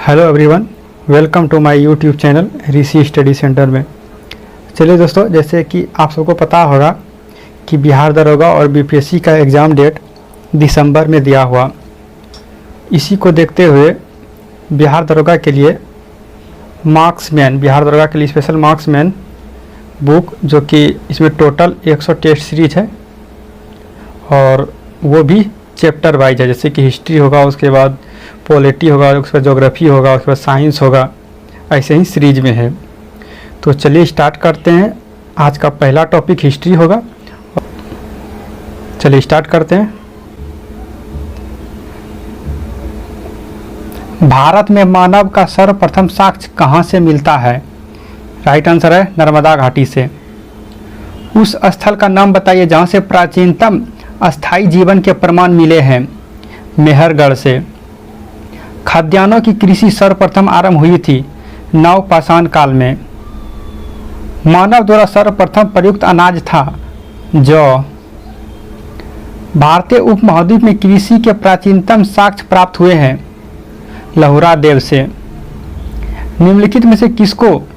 Hello everyone, welcome to my YouTube channel Rishi study centre में। चलिए दोस्तों, जैसे कि आप सबको पता होगा कि बिहार दरोगा और बीपीएससी का एग्ज़ाम डेट दिसंबर में दिया हुआ। इसी को देखते हुए बिहार दरोगा के लिए स्पेशल मार्क्समैन बुक, जो कि इसमें टोटल 100 टेस्ट सीरीज है और वो भी चैप्टर वाइज है। जैसे कि हिस्ट्री होगा, उसके बाद पॉलिटी होगा, उसके बाद ज्योग्राफी होगा, उसके बाद साइंस होगा, ऐसे ही सीरीज में है। तो चलिए स्टार्ट करते हैं। आज का पहला टॉपिक हिस्ट्री होगा। चलिए स्टार्ट करते हैं। भारत में मानव का सर्वप्रथम साक्ष्य कहाँ से मिलता है? राइट आंसर है नर्मदा घाटी से। उस स्थल का नाम बताइए जहाँ से प्राचीनतम अस्थायी जीवन के प्रमाण मिले हैं। मेहरगढ़ से। खाद्यान्नों की कृषि सर्वप्रथम आरंभ हुई थी नवपाषाण काल में। मानव द्वारा सर्वप्रथम प्रयुक्त अनाज था जौ। भारतीय उपमहाद्वीप में कृषि के प्राचीनतम साक्ष्य प्राप्त हुए हैं लहुरा देव से। निम्नलिखित में से किसको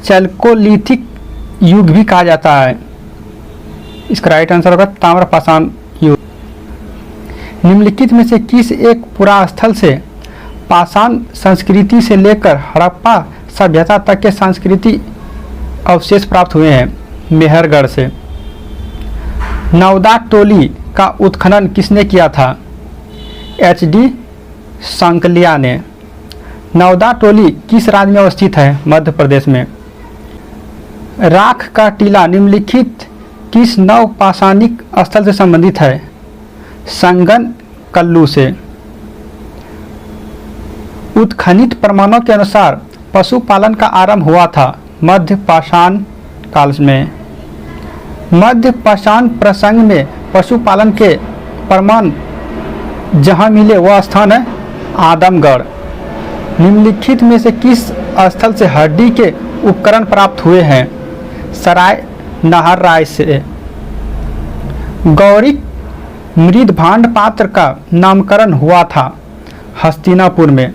चैल्कोलिथिक युग भी कहा जाता है? इसका राइट आंसर होगा ताम्रपाषाण युग। निम्नलिखित में से किस एक पुरास्थल से पाषाण संस्कृति से लेकर हड़प्पा सभ्यता तक के सांस्कृतिक अवशेष प्राप्त हुए हैं? मेहरगढ़ से। नवदा टोली का उत्खनन किसने किया था? एच.डी. सांकलिया ने। नवदा टोली किस राज्य में अवस्थित है? मध्य प्रदेश में। राख का टीला निम्नलिखित किस नवपाषाणिक स्थल से संबंधित है? संगन कल्लू से। उत्खनित प्रमाणों के अनुसार पशुपालन का आरंभ हुआ था मध्य पाषाण काल में। मध्य पाषाण प्रसंग में पशुपालन के प्रमाण जहां मिले वह स्थान है आदमगढ़। निम्नलिखित में से किस स्थल से हड्डी के उपकरण प्राप्त हुए हैं? सराय नाहरराय से। गौरी मृद भांड पात्र का नामकरण हुआ था हस्तिनापुर में।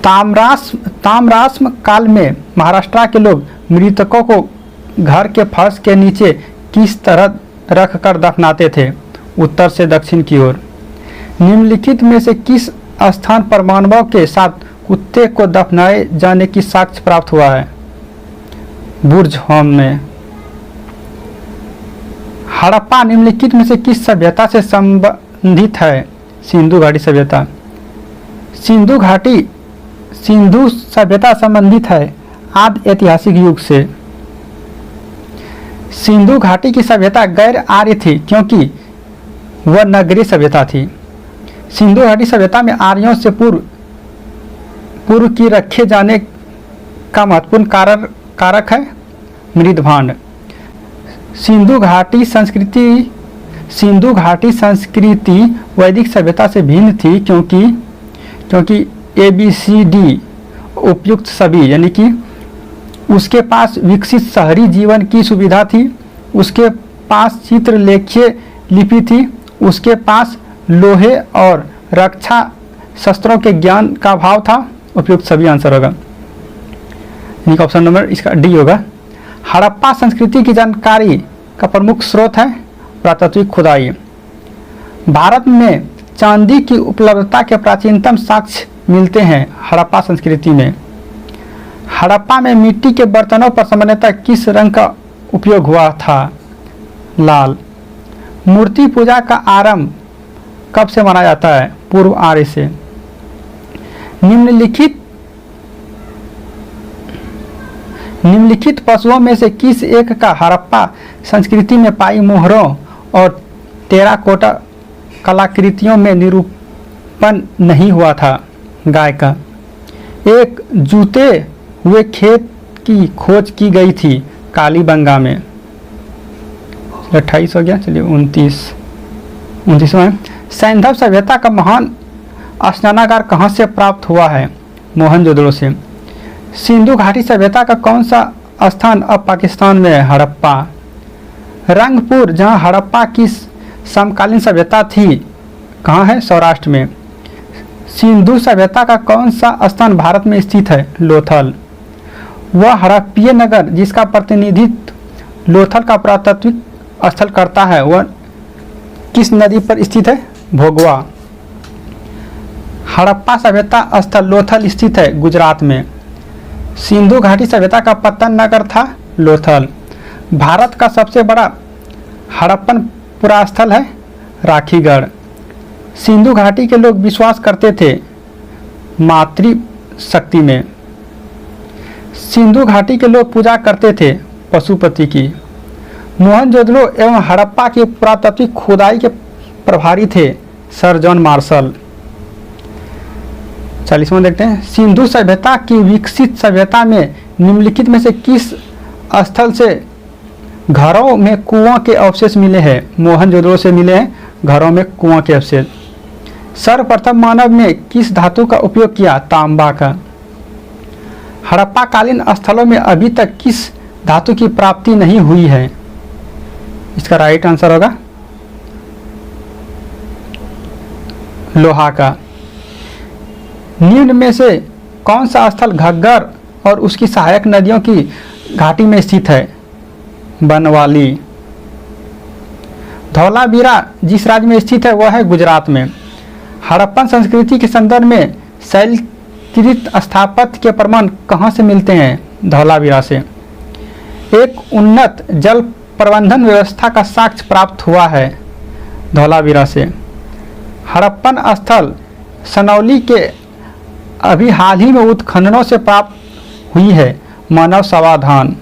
ताम्राश्म काल में महाराष्ट्र के लोग मृतकों को घर के फर्श के नीचे किस तरह रखकर दफनाते थे? उत्तर से दक्षिण की ओर। निम्नलिखित में से किस स्थान पर मानवों के साथ कुत्ते को दफनाए जाने की साक्ष्य प्राप्त हुआ है? बुर्ज होम में। हड़प्पा निम्नलिखित में से किस सभ्यता से संबंधित है? सिंधु घाटी सभ्यता। सिंधु सभ्यता संबंधित है आदि ऐतिहासिक युग से। सिंधु घाटी की सभ्यता गैर आर्य थी क्योंकि वह नगरीय सभ्यता थी। सिंधु घाटी सभ्यता में आर्यों से पूर्व की रखे जाने का महत्वपूर्ण कारक है मृदभांड। सिंधु घाटी संस्कृति वैदिक सभ्यता से भिन्न थी क्योंकि ABCD उपयुक्त सभी, यानी कि उसके पास विकसित शहरी जीवन की सुविधा थी, उसके पास चित्रलेखीय लिपि थी, उसके पास लोहे और रक्षा शस्त्रों के ज्ञान का अभाव था। उपयुक्त सभी आंसर होगा। ऑप्शन नंबर इसका डी होगा। हड़प्पा संस्कृति की जानकारी का प्रमुख स्रोत है पुरातात्विक खुदाई। भारत में चांदी की उपलब्धता के प्राचीनतम साक्ष्य मिलते हैं हड़प्पा संस्कृति में। हड़प्पा में मिट्टी के बर्तनों पर सामान्यतः किस रंग का उपयोग हुआ था? लाल। मूर्ति पूजा का आरंभ कब से माना जाता है? पूर्व आर्य से। निम्नलिखित पशुओं में से किस एक का हड़प्पा संस्कृति में पाई मोहरों और टेराकोटा कलाकृतियों में निरूपण नहीं हुआ था? गाय का। एक जूते हुए खेत की खोज की गई थी कालीबंगा में। 28 हो गया। चलिए 29वां। सैंधव सभ्यता का महान स्नानागार कहाँ से प्राप्त हुआ है? मोहनजोदड़ो से। सिंधु घाटी सभ्यता का कौन सा स्थान अब पाकिस्तान में है? हड़प्पा। रंगपुर, जहाँ हड़प्पा की समकालीन सभ्यता थी, कहाँ है? सौराष्ट्र में। सिंधु सभ्यता का कौन सा स्थान भारत में स्थित है? लोथल। वह हड़प्पीय नगर जिसका प्रतिनिधित्व लोथल का पुरातात्विक स्थल करता है वह किस नदी पर स्थित है? भोगवा। हड़प्पा सभ्यता स्थल लोथल स्थित है गुजरात में। सिंधु घाटी सभ्यता का पतन नगर था लोथल। भारत का सबसे बड़ा हड़प्पन पुरास्थल है राखीगढ़। सिंधु घाटी के लोग विश्वास करते थे मातृशक्ति में। सिंधु घाटी के लोग पूजा करते थे पशुपति की। मोहनजोदड़ो एवं हड़प्पा की पुरातात्विक खुदाई के प्रभारी थे सर जॉन मार्शल। 40वां देखते हैं। सिंधु सभ्यता की विकसित सभ्यता में निम्नलिखित में से किस स्थल से घरों में कुओं के अवशेष मिले हैं? मोहनजोदड़ो से मिले हैं घरों में कुओं के अवशेष। सर्वप्रथम मानव ने किस धातु का उपयोग किया? तांबा का। हड़प्पा कालीन स्थलों में अभी तक किस धातु की प्राप्ति नहीं हुई है? इसका राइट आंसर होगा लोहा का। निम्न में से कौन सा स्थल घग्गर और उसकी सहायक नदियों की घाटी में स्थित है? बनवाली। धौलावीरा जिस राज्य में स्थित है वह है गुजरात में। हड़प्पन संस्कृति के संदर्भ में शैलकृत स्थापत्य के प्रमाण कहाँ से मिलते हैं? धौलावीरा से। एक उन्नत जल प्रबंधन व्यवस्था का साक्ष्य प्राप्त हुआ है धौलावीरा से। हड़प्पन स्थल सनौली के अभी हाल ही में उत्खननों से प्राप्त हुई है मानव समाधान।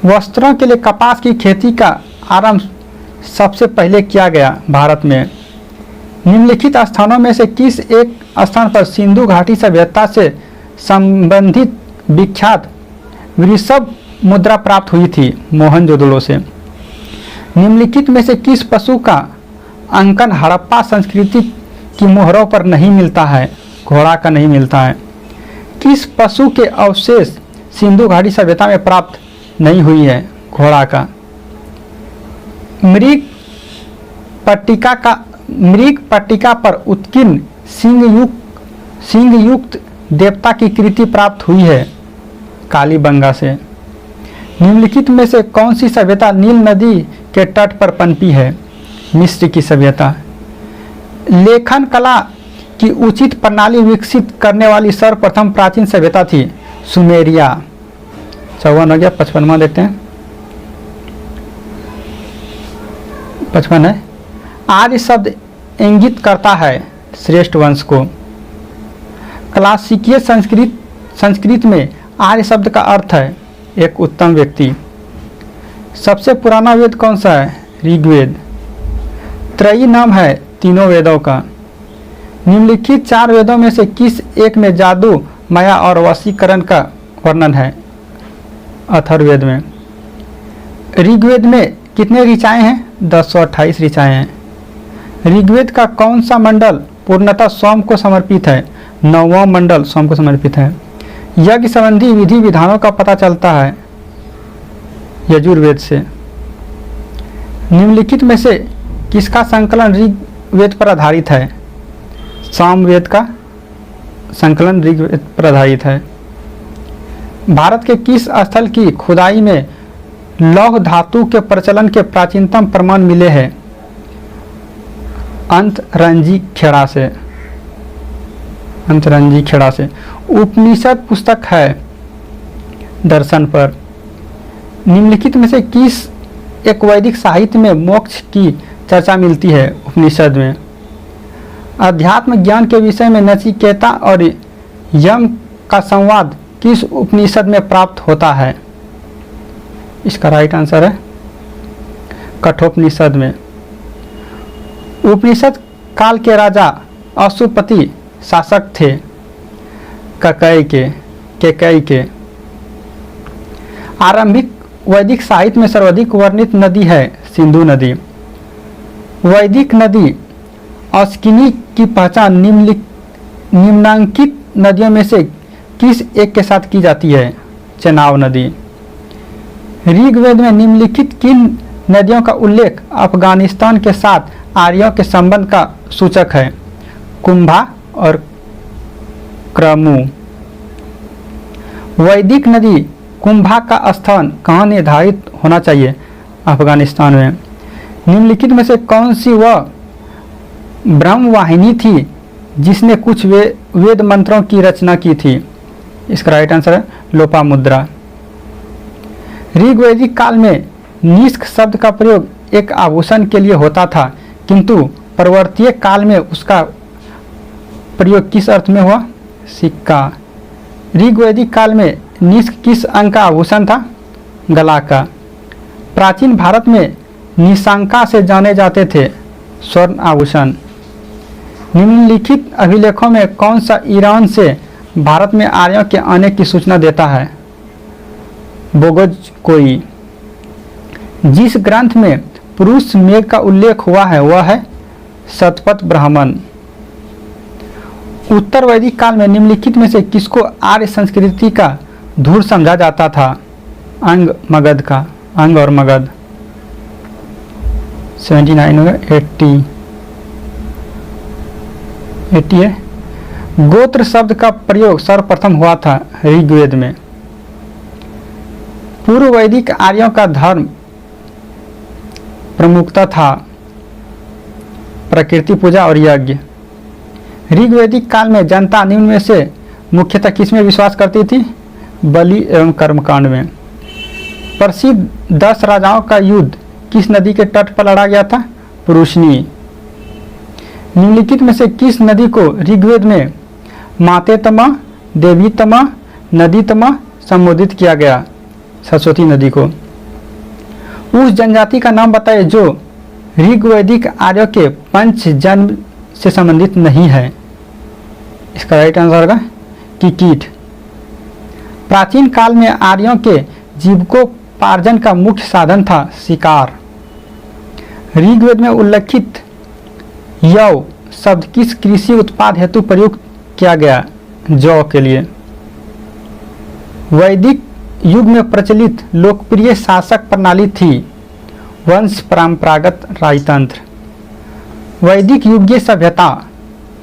वस्त्रों के लिए कपास की खेती का आरंभ सबसे पहले किया गया भारत में। निम्नलिखित स्थानों में से किस एक स्थान पर सिंधु घाटी सभ्यता से संबंधित विख्यात वृषभ मुद्रा प्राप्त हुई थी? मोहनजोदड़ो से। निम्नलिखित में से किस पशु का अंकन हड़प्पा संस्कृति की मोहरों पर नहीं मिलता है? घोड़ा का नहीं मिलता है। किस पशु के अवशेष सिंधु घाटी सभ्यता में प्राप्त नहीं हुई है? घोड़ा का। मृग पट्टिका पर उत्कीर्ण सिंह युक्त देवता की कृति प्राप्त हुई है कालीबंगा से। निम्नलिखित में से कौन सी सभ्यता नील नदी के तट पर पनपी है? मिस्र की सभ्यता। लेखन कला की उचित प्रणाली विकसित करने वाली सर्वप्रथम प्राचीन सभ्यता थी सुमेरिया। 54 हो गया। 55वां देखते हैं। 55 है। आर्य शब्द इंगित करता है श्रेष्ठ वंश को। क्लासिकीय संस्कृत में आर्य शब्द का अर्थ है एक उत्तम व्यक्ति। सबसे पुराना वेद कौन सा है? ऋग्वेद। त्रयी नाम है तीनों वेदों का। निम्नलिखित 4 वेदों में से किस एक में जादू, माया और वशीकरण का वर्णन है? अथर्ववेद में। ऋग्वेद में कितने ऋचाएं हैं? 1028 ऋचाएं हैं। ऋग्वेद का कौन सा मंडल पूर्णतः सोम को समर्पित है? 9वां मंडल सोम को समर्पित है। यज्ञ संबंधी विधि विधानों का पता चलता है यजुर्वेद से। निम्नलिखित में से किसका संकलन ऋग्वेद पर आधारित है? सामवेद का संकलन ऋग्वेद पर आधारित है। भारत के किस स्थल की खुदाई में लौह धातु के प्रचलन के प्राचीनतम प्रमाण मिले हैं? अंतरंजी खेड़ा से। अंतरंजी खेड़ा से। उपनिषद पुस्तक है दर्शन पर। निम्नलिखित में से किस एक वैदिक साहित्य में मोक्ष की चर्चा मिलती है? उपनिषद में। अध्यात्म ज्ञान के विषय में नचिकेता और यम का संवाद किस उपनिषद में प्राप्त होता है? इसका राइट आंसर है कठोपनिषद में। उपनिषद काल के राजा अशुपति शासक थे केकई के। आरंभिक वैदिक साहित्य में सर्वाधिक वर्णित नदी है सिंधु नदी। वैदिक नदी अस्किनी की पहचान निम्नांकित नदियों में से किस एक के साथ की जाती है? चेनाब नदी। ऋग्वेद में निम्नलिखित किन नदियों का उल्लेख अफगानिस्तान के साथ आर्यों के संबंध का सूचक है? कुंभा और क्रमु। वैदिक नदी कुंभा का स्थान कहाँ निर्धारित होना चाहिए? अफगानिस्तान में। निम्नलिखित में से कौन सी वह ब्रह्मवाहिनी थी जिसने कुछ वेद मंत्रों की रचना की थी? इसका राइट आंसर है लोपामुद्रा। ऋग्वैदिक काल में निष्क शब्द का प्रयोग एक आभूषण के लिए होता था, किंतु परवर्तीय काल में उसका प्रयोग किस अर्थ में हुआ? सिक्का। ऋग्वैदिक काल में निष्क किस अंग का आभूषण था? गला का। प्राचीन भारत में निशांका से जाने जाते थे स्वर्ण आभूषण। निम्नलिखित अभिलेखों में कौन सा ईरान से भारत में आर्यों के आने की सूचना देता है? बोगोज कोई। जिस ग्रंथ में पुरुष मेघ का उल्लेख हुआ है वह है शतपथ ब्राह्मण। उत्तर वैदिक काल में निम्नलिखित में से किसको आर्य संस्कृति का धूर समझा जाता था? अंग मगध का। अंग और मगध। 79 होगा। 80 है। गोत्र शब्द का प्रयोग सर्वप्रथम हुआ था ऋग्वेद में। पूर्व वैदिक आर्यों का धर्म प्रमुखता था प्रकृति पूजा और यज्ञ। ऋग्वैदिक काल में जनता निम्न में से मुख्यतः किसमें विश्वास करती थी? बलि एवं कर्मकांड में। प्रसिद्ध 10 राजाओं का युद्ध किस नदी के तट पर लड़ा गया था? पुरुषनी। निम्नलिखित में से किस नदी को ऋग्वेद में मातेतमा, देवीतमा, नदीतमा संबोधित किया गया? सरस्वती नदी को। उस जनजाति का नाम बताइए जो ऋग्वैदिक आर्यों के पंच जन्म से संबंधित नहीं है। इसका राइट आंसर होगा किकीट। प्राचीन काल में आर्यों के जीविकोपार्जन का मुख्य साधन था शिकार। ऋग्वेद में उल्लेखित यव शब्द किस कृषि उत्पाद हेतु प्रयुक्त किया गया? जौ के लिए। वैदिक युग में प्रचलित लोकप्रिय शासक प्रणाली थी वंश परंपरागत राजतंत्र। वैदिक युगीय सभ्यता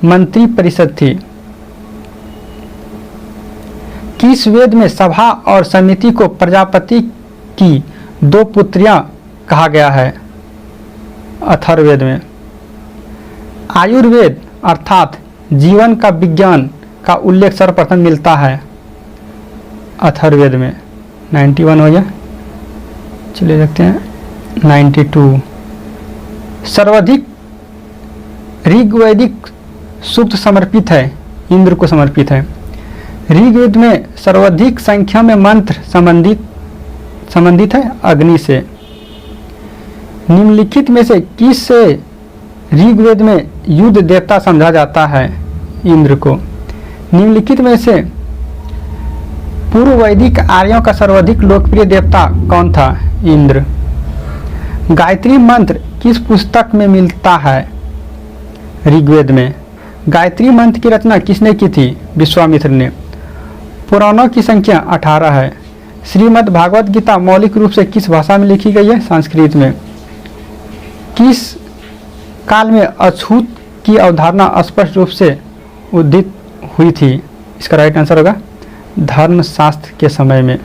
मंत्री परिषद थी। किस वेद में सभा और समिति को प्रजापति की 2 पुत्रियां कहा गया है? अथर्ववेद में। आयुर्वेद अर्थात जीवन का विज्ञान का उल्लेख सर्वप्रथम मिलता है अथर्ववेद में। 91 हो गया। चलिए देखते हैं 92। सर्वाधिक ऋग्वैदिक सूक्त समर्पित है इंद्र को समर्पित है। ऋग्वेद में सर्वाधिक संख्या में मंत्र संबंधित है अग्नि से। निम्नलिखित में से किस से ऋग्वेद में युद्ध देवता समझा जाता है? इंद्र को। निम्नलिखित में से पूर्व वैदिक आर्यों का सर्वाधिक लोकप्रिय देवता कौन था? इंद्र। गायत्री मंत्र किस पुस्तक में मिलता है? ऋग्वेद में। गायत्री मंत्र की रचना किसने की थी? विश्वामित्र ने। पुराणों की संख्या 18 है। श्रीमद् भागवत गीता मौलिक रूप से किस भाषा में लिखी गई है? संस्कृत में। किस काल में अछूत की अवधारणा स्पष्ट रूप से उदित हुई थी? इसका राइट आंसर होगा धर्मशास्त्र के समय में।